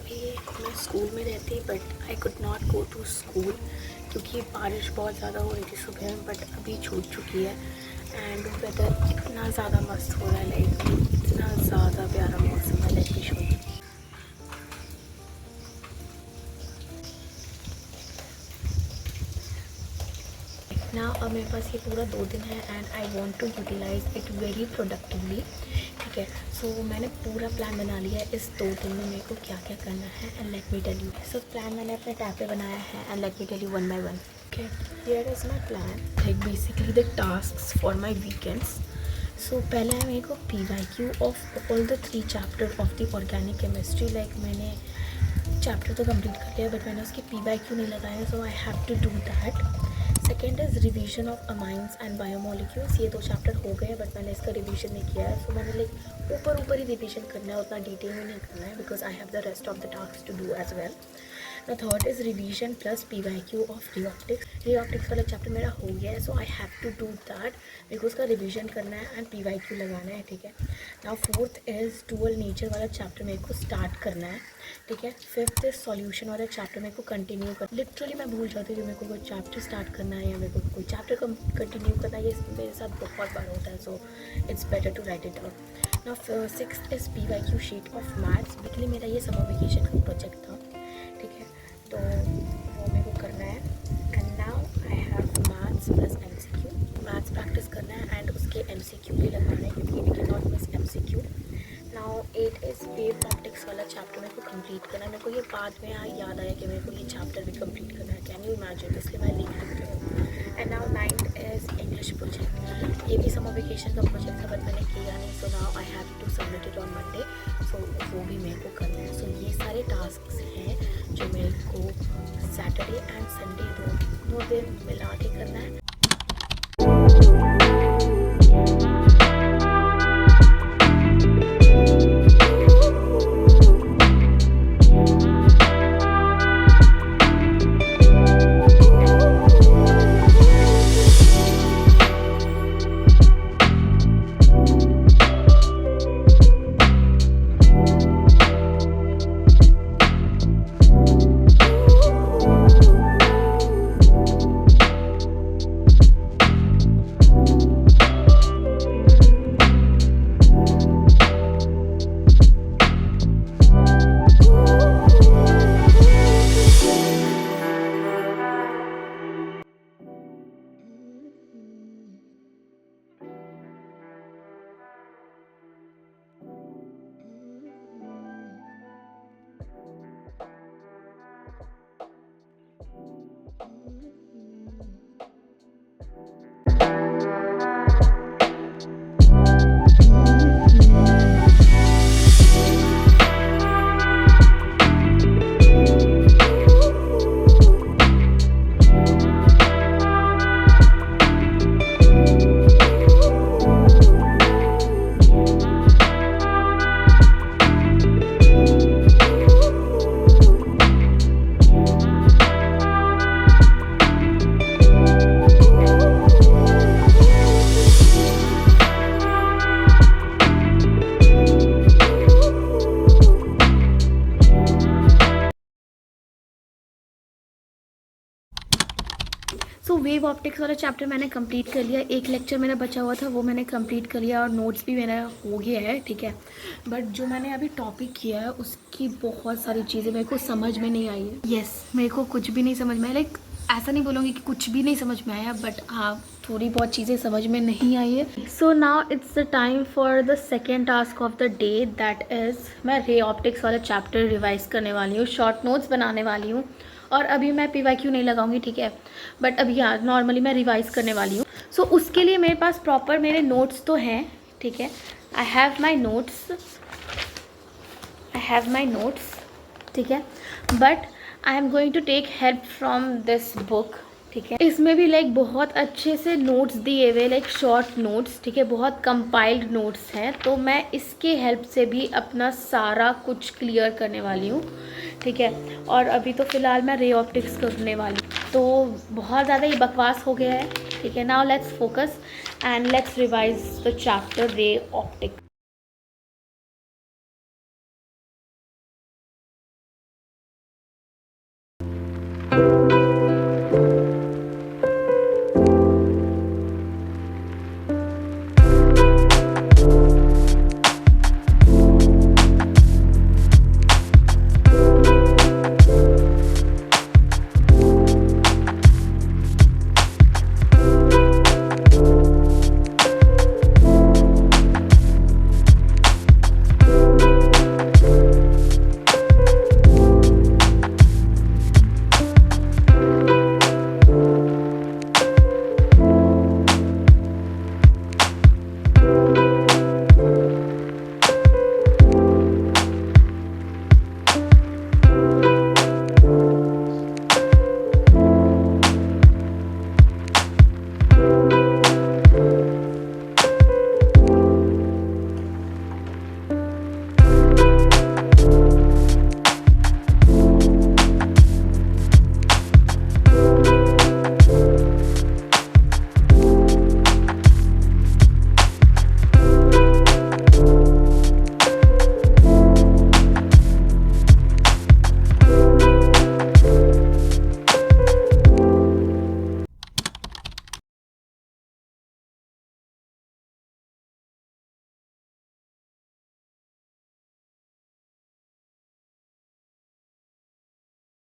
अभी मैं स्कूल में रहती but I could not go to school क्योंकि बारिश बहुत ज़्यादा हो रही थी सुबह में, बट अभी छूट चुकी है एंड वेदर इतना ज़्यादा मस्त हो रहा है, लाइक इतना ज़्यादा प्यारा मौसम है। Let me show you. ना अब मेरे पास ये पूरा 2 दिन है and I want to utilise it very productively. ठीक है, सो मैंने पूरा प्लान बना लिया है इस 2 दिन में मेरे को क्या क्या करना है and let me tell you. So plan मैंने अपने टैब पे बनाया है and let me tell you one by one. Okay, here is my plan, like basically the tasks for my weekends. So पहले है मेरे को PYQ of all the 3 chapter of the organic chemistry. Like मैंने chapter तो complete कर लिया but मैंने उसके PYQ नहीं लगाए, so I have to do that. Second is revision of amines and biomolecules. ये 2 चैप्टर हो गए बट मैंने इसका रिवीजन नहीं किया है, सो मैंने लाइक ऊपर ही रिवीजन करना है, उतना डिटेल में नहीं करना है because I have the rest of the task to do as well. The third is revision plus PYQ of ray optics. Ray optics वाला चैप्टर मेरा हो गया है, so I have to do that because उसका रिवीजन करना है एंड PYQ लगाना है। ठीक है, now fourth is dual nature वाला चैप्टर मेरे को स्टार्ट करना है। ठीक है, फिफ्थ इज सॉल्यूशन वाला चैप्टर मेरे को कंटिन्यू कर। लिटरली मैं भूल जाती हूँ कि मेरे को कोई चैप्टर स्टार्ट करना है या मेरे को कोई चैप्टर कंटिन्यू करना है। ये मेरे साथ बहुत बार होता है, so it's better to write it down. Now sixth is PYQ sheet of maths. Weekly मेरा ये समर वेकेशन का प्रोजेक्ट था। ठीक है, तो वो मेरे को करना है and now I have maths plus MCQ। Maths practice करना है एंड उसके MCQ भी लगाना है क्योंकि we can not miss MCQ। Now 8 is wave optics वाला चैप्टर मेरे को कंप्लीट करना है। मेरे को ये बाद में याद आया कि मेरे को ये चैप्टर भी कंप्लीट करना है, कैन यू इमेजिन, इसलिए मैं लिख रही हूँ। And now 9th is English project. ये भी समर वेकेशन का प्रोजेक्ट था बट मैंने किया नहीं, so now I have to submit it on Monday, so वो भी मेरे को करना है। सो ये सारे टास्क हैं जो मेरे को सैटरडे एंड संडे दो दिन मिला के करना है। सो वेव ऑप्टिक्स वाला चैप्टर मैंने कंप्लीट कर लिया। एक लेक्चर मेरा बचा हुआ था वो मैंने कंप्लीट कर लिया और नोट्स भी मेरा हो गया है। ठीक है, बट जो मैंने अभी टॉपिक किया है उसकी बहुत सारी चीज़ें मेरे को समझ में नहीं आई है। यस, मेरे को कुछ भी नहीं समझ में आया। लाइक ऐसा नहीं बोलूँगी कि कुछ भी नहीं समझ में आया, बट हाँ थोड़ी बहुत चीज़ें समझ में नहीं आई है। So now it's the time for the second task of the day, that is मैं रे ऑप्टिक्स वाला चैप्टर रिवाइज करने वाली हूँ, शॉर्ट नोट्स बनाने वाली हूँ और अभी मैं PYQ नहीं लगाऊंगी। ठीक है, बट अभी हाँ नॉर्मली मैं रिवाइज करने वाली हूँ। सो उसके लिए मेरे पास प्रॉपर मेरे नोट्स तो हैं। ठीक है, आई हैव माई नोट्स। ठीक है, but I am going to take help from this book. ठीक है, इसमें भी लाइक बहुत अच्छे से नोट्स दिए हुए, लाइक शॉर्ट नोट्स। ठीक है, बहुत कंपाइल्ड नोट्स हैं, तो मैं इसके हेल्प से भी अपना सारा कुछ क्लियर करने वाली हूँ। ठीक है, और अभी तो फ़िलहाल मैं रे ऑप्टिक्स करने वाली हूँ, तो बहुत ज़्यादा ही बकवास हो गया है। ठीक है, now let's focus and let's revise the chapter ray optics.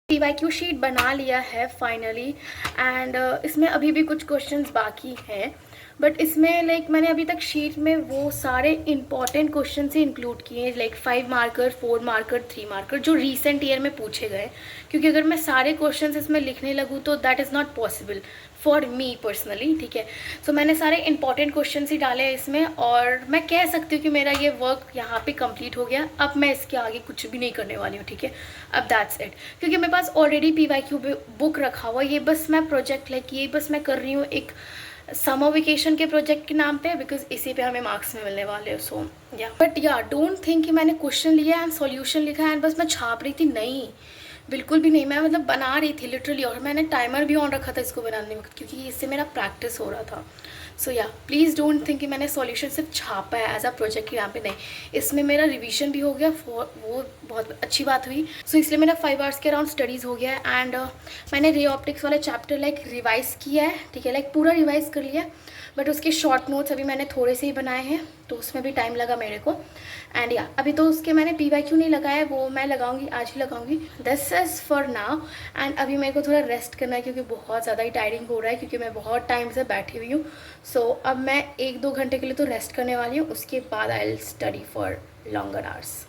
PYQ sheet बना लिया है फाइनली एंड इसमें अभी भी कुछ क्वेश्चंस बाकी हैं, बट इसमें लाइक मैंने अभी तक शीट में वो सारे इंपॉर्टेंट क्वेश्चन ही इंक्लूड किए हैं, लाइक 5 मार्कर, 4 मार्कर, 3 मार्कर जो रीसेंट ईयर में पूछे गए, क्योंकि अगर मैं सारे क्वेश्चंस इसमें लिखने लगूँ तो that is not possible for me personally, ठीक है। सो मैंने सारे इंपॉर्टेंट क्वेश्चन ही डाले हैं इसमें, और मैं कह सकती हूँ कि मेरा ये वर्क यहाँ पे कंप्लीट हो गया। अब मैं इसके आगे कुछ भी नहीं करने वाली हूँ, ठीक है। अब दैट्स इट, क्योंकि मेरे पास ऑलरेडी PYQ बुक रखा हुआ, ये बस मैं प्रोजेक्ट लाइक ये बस मैं कर रही हूँ एक समर वेकेशन के प्रोजेक्ट के नाम पे, बिकॉज इसी पे हमें मार्क्स में मिलने वाले हैं। सो या बट या डोंट थिंक कि मैंने क्वेश्चन लिया एंड सॉल्यूशन लिखा एंड बस मैं छाप रही थी, नहीं बिल्कुल भी नहीं। मैं मतलब बना रही थी लिटरली, और मैंने टाइमर भी ऑन रखा था इसको बनाने वक्त, क्योंकि इससे मेरा प्रैक्टिस हो रहा था। सो या प्लीज़ डोंट थिंक कि मैंने सॉल्यूशन सिर्फ छापा है एज अ प्रोजेक्ट के यहाँ पे, नहीं, इसमें मेरा रिवीजन भी हो गया, वो बहुत अच्छी बात हुई। सो इसलिए मेरा 5 आवर्स के अराउंड स्टडीज़ हो गया है एंड मैंने रे ऑप्टिक्स वाला चैप्टर लाइक रिवाइज़ किया है, ठीक है, लाइक पूरा रिवाइज़ कर लिया, बट उसके शॉर्ट नोट्स अभी मैंने थोड़े से ही बनाए हैं, तो उसमें भी टाइम लगा मेरे को। एंड या अभी तो उसके मैंने PYQ नहीं लगाया, वो मैं लगाऊंगी, आज ही लगाऊंगी। This is for now and अभी मेरे को थोड़ा रेस्ट करना है, क्योंकि बहुत ज़्यादा ही टायरिंग हो रहा है, क्योंकि मैं बहुत टाइम से बैठी हुई हूँ। सो अब मैं 1-2 घंटे के लिए तो रेस्ट करने वाली हूँ, उसके बाद I will study for longer hours.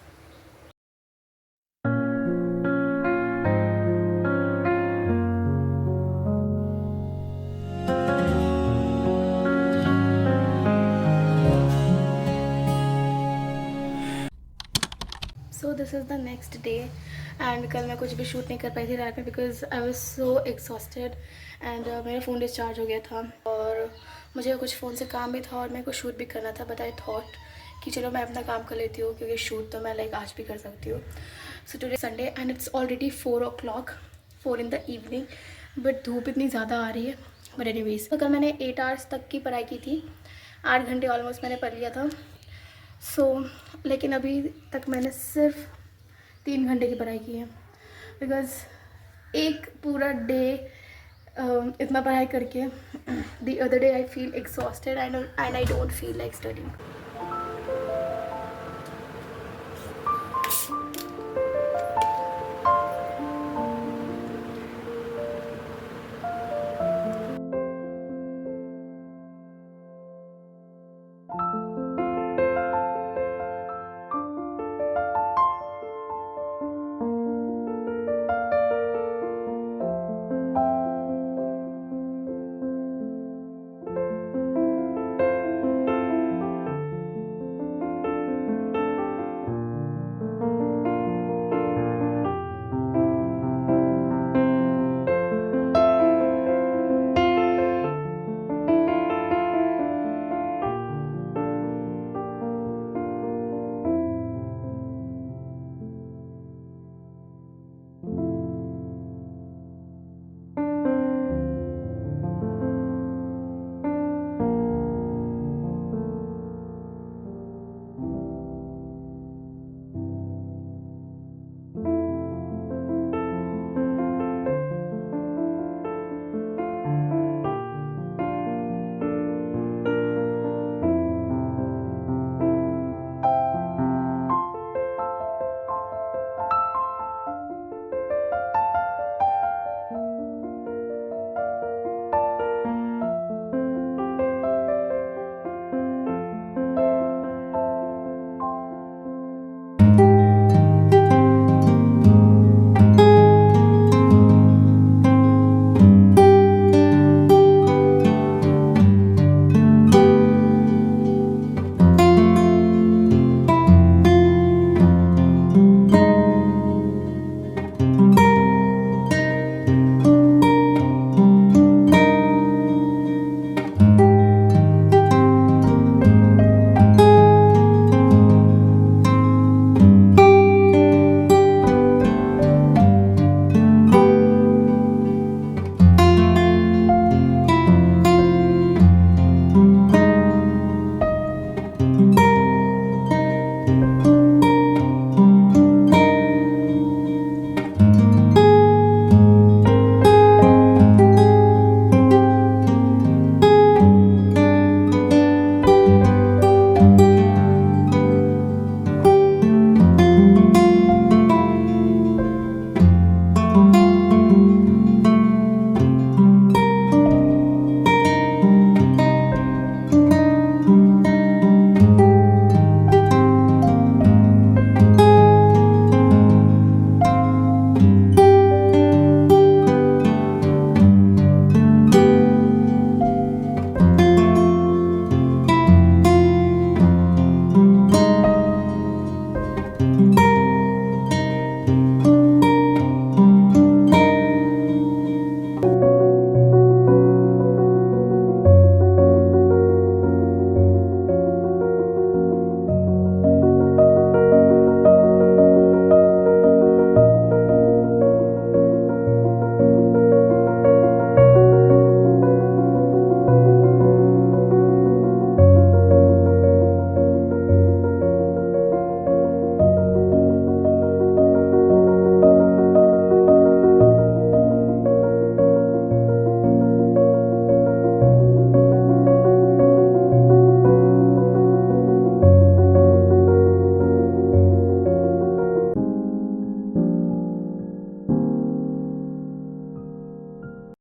So this is the next day and कल मैं कुछ भी शूट नहीं कर पाई थी रात में, because I was so exhausted and मेरा फ़ोन डिस्चार्ज हो गया था और मुझे कुछ फ़ोन से काम भी था और मेरे को शूट भी करना था, बट आई थॉट कि चलो मैं अपना काम कर लेती हूँ, क्योंकि शूट तो मैं लाइक आज भी कर सकती हूँ। So today Sunday and it's already 4 o'clock, 4 in the evening, but धूप इतनी ज़्यादा आ रही है। बट एनीवेज, तो कल मैंने 8 hours तक की पढ़ाई की थी, 8 घंटे ऑलमोस्ट मैंने पढ़ लिया था। लेकिन अभी तक मैंने सिर्फ 3 घंटे की पढ़ाई की है, बिकॉज़ एक पूरा डे इतना पढ़ाई करके the other day I feel exhausted and I don't feel like studying.